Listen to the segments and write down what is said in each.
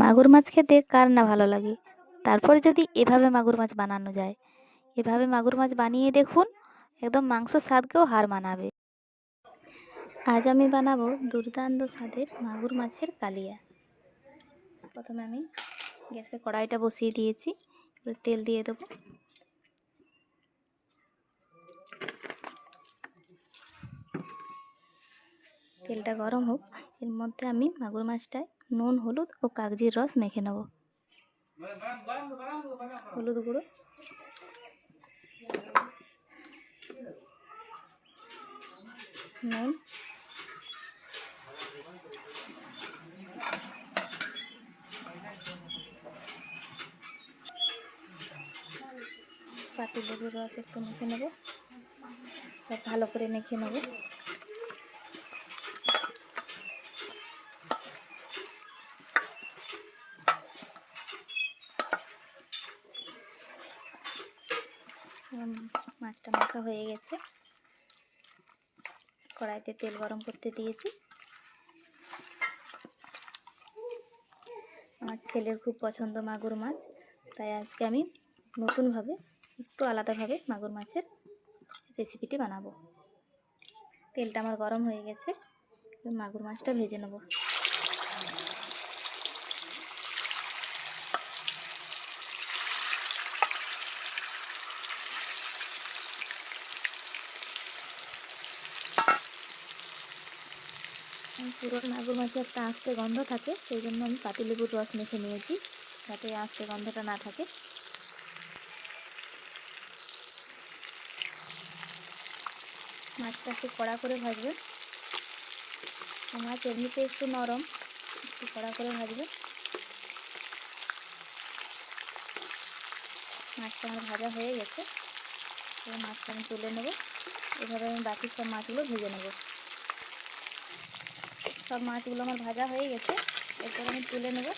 মাগুর মাছ খেতে কার না ভালো লাগে। তারপর যদি এভাবে মাগুর মাছ বানানো যায়, এভাবে মাগুর মাছ বানিয়ে দেখুন, একদম মাংস স্বাদকেও হার মানাবে। আজ আমি বানাবো দুর্দান্ত স্বাদের মাগুর মাছের কালিয়া। প্রথমে আমি গ্যাসে কড়াইটা বসিয়ে দিয়েছি, এবার তেল দিয়ে দেবো। তেলটা গরম হোক, এর মধ্যে আমি মাগুর মাছটায় নুন, হলুদ ও কাগজির রস মেখে নেব। হলুদ গুঁড়ো, নুন, পাতিলেবুর রস একটু মেখে নেব। সব ভালো করে মেখে নেব। মাছটা মাখা হয়ে গেছে, কড়াইতে তেল গরম করতে দিয়েছি। আমার ছেলের খুব পছন্দ মাগুর মাছ, তাই আজকে আমি নতুনভাবে একটু আলাদাভাবে মাগুর মাছের রেসিপিটি বানাবো। তেলটা আমার গরম হয়ে গেছে, মাগুর মাছটা ভেজে নেব। পুরো মাগুর মাছে একটা আস্তে গন্ধ থাকে, সেই জন্য আমি পাতিলেবুর রস মেখে নিয়েছি, যাতে আস্তে গন্ধটা না থাকে। মাছটা একটু কড়া করে ভাজবেন। মাছ এমনিতে একটু নরম, একটু কড়া করে ভাজবেন। মাছটা আমার ভাজা হয়ে গেছে, এবার মাছটা আমি তুলে নেব। এভাবে আমি বাকি সব মাছগুলো ভেজে নেব। সব মাছগুলো আমার ভাজা হয়ে গেছে, এরপর আমি তুলে নেব।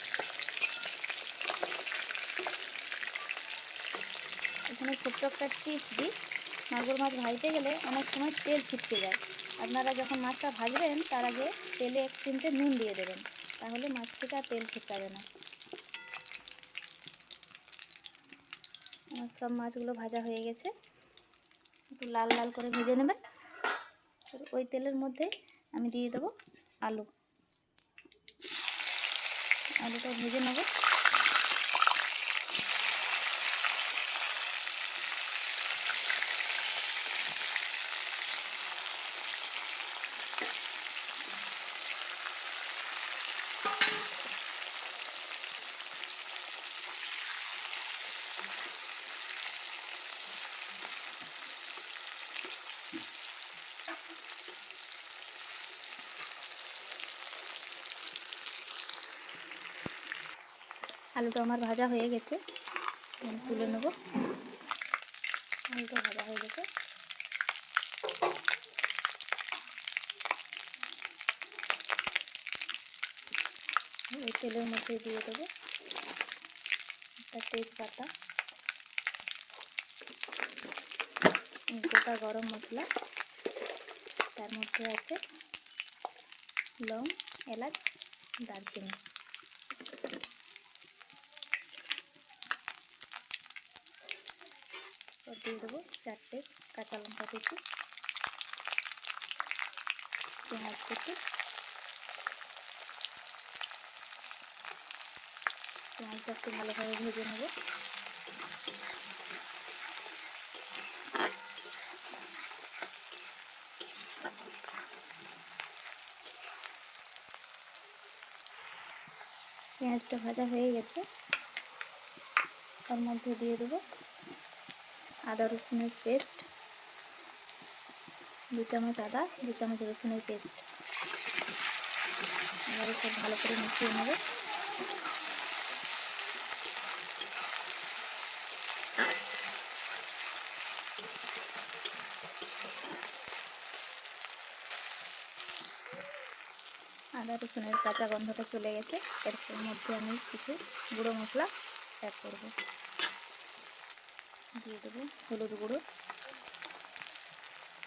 এখানে ছোট্ট একটা টিপস দিই, মাগুর মাছ ভাজতে গেলে অনেক সময় তেল ছিটকে যায়। আপনারা যখন মাছটা ভাজবেন তার আগে তেলে 1 চিমটে নুন দিয়ে দেবেন, তাহলে মাছ থেকে আর তেল ছিটকাবে না। আমার সব মাছগুলো ভাজা হয়ে গেছে, একটু লাল লাল করে ভেজে নেবেন। ওই তেলের মধ্যে আমি দিয়ে দেবো আলু। আলুটা ভেজে নেব। আলুটা আমার ভাজা হয়ে গেছে, আমি তুলে নেব। আলুটা ভাজা হয়ে গেছে, ওই তেলের মধ্যে দিয়ে দেবো একটা তেজপাতা, গোটা গরম মশলা, তার মধ্যে আছে লং, এলাচ, দারচিনি। দিয়ে দেবো 4টে কাঁচা লঙ্কা কুচি, পেঁয়াজ কুচি। পেঁয়াজটা একটু ভালোভাবে ভেজে নেব। পেঁয়াজটা ভাজা হয়ে গেছে, তার মধ্যে দিয়ে দেবো আদা রসুনের পেস্ট, 2 চামচ আদা, 2 চামচ রসুনের পেস্ট। এবারে সব ভালো করে মিশিয়ে নেব। আদা রসুনের কাঁচা গন্ধটা চলে গেছে, এর মধ্যে আমি কিছু গুঁড়ো মশলা অ্যাড করব। দিয়ে দেবো হলুদ গুঁড়ো,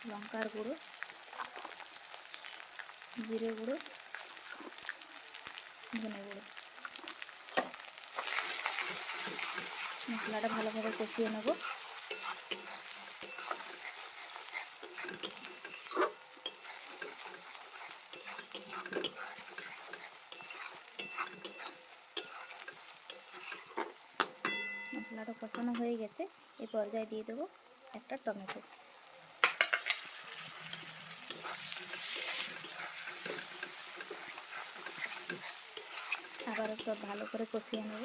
লঙ্কার গুঁড়ো, জিরে গুঁড়ো, ধনে গুঁড়ো। মশলাটা ভালোভাবে কষিয়ে নেব। মশলাটা কষানো হয়ে গেছে, এই পর্যায়ে দিয়ে দেবো একটা টমেটো। আবারও সব ভালো করে কষিয়ে নেব।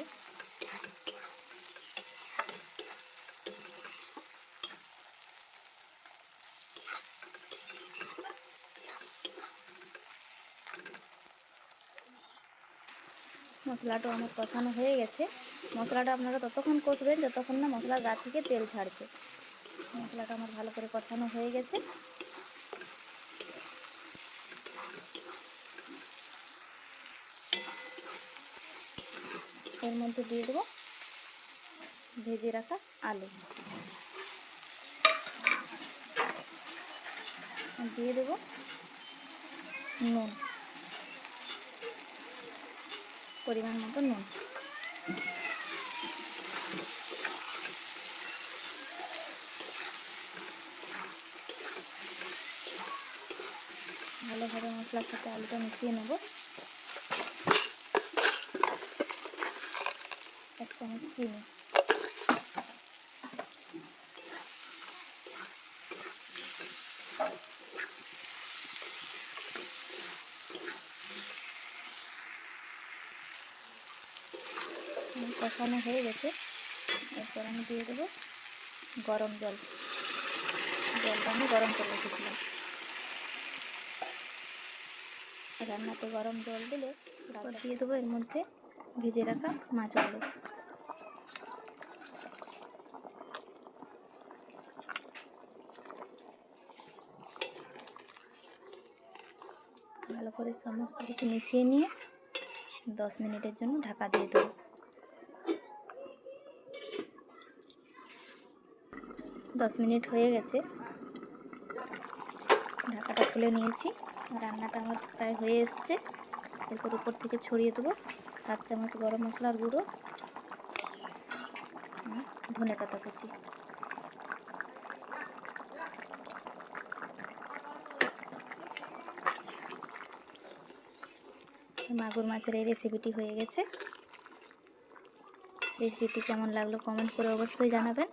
মশলাটা আমার কষানো হয়ে গেছে। মশলাটা আপনারা ততক্ষণ কষবেন যতক্ষণ না মশলার গা থেকে তেল ছাড়ছে। মশলাটা আমার ভালো করে কষানো হয়ে গেছে। এর মধ্যে দিয়ে দেবো ভেজে রাখা আলু, দিয়ে দেবো নুন, পরিমাণ মতো নুন। ভালোভাবে মশলার সাথে আলুটা মিশিয়ে নেব। 1 চামচ চিনি, কষানো হয়ে গেছে। এরপর আমি দিয়ে দেবো গরম জল। জলটা আমি গরম করে রেখেছিলাম। রান্নাতে গরম জল দিলে তারপর দিয়ে দেবো এর মধ্যে ভেজে রাখা মাছগুলো। ভালো করে সমস্ত কিছু মিশিয়ে নিয়ে 10 মিনিটের জন্য ঢাকা দিয়ে দেবো। 10 মিনিট হয়ে গেছে, ঢাকাটা খুলে নিয়েছি। রান্নাটা আমার প্রায় হয়ে এসছে। এরপর উপর থেকে ছড়িয়ে দেবো 1/2 চামচ গরম মশলার গুঁড়ো, ধনে পাতা কুচি। মাগুর মাছের এই রেসিপিটি হয়ে গেছে। রেসিপিটি কেমন লাগলো কমেন্ট করে অবশ্যই জানাবেন।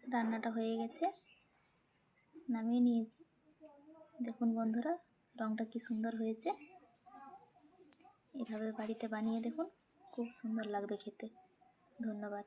রান্নাটা হয়ে গেছে, নামিয়ে নিয়েছি। দেখুন বন্ধুরা, রঙটা কি সুন্দর হয়েছে। এভাবে বাড়িতে বানিয়ে দেখুন, খুব সুন্দর লাগবে খেতে। ধন্যবাদ।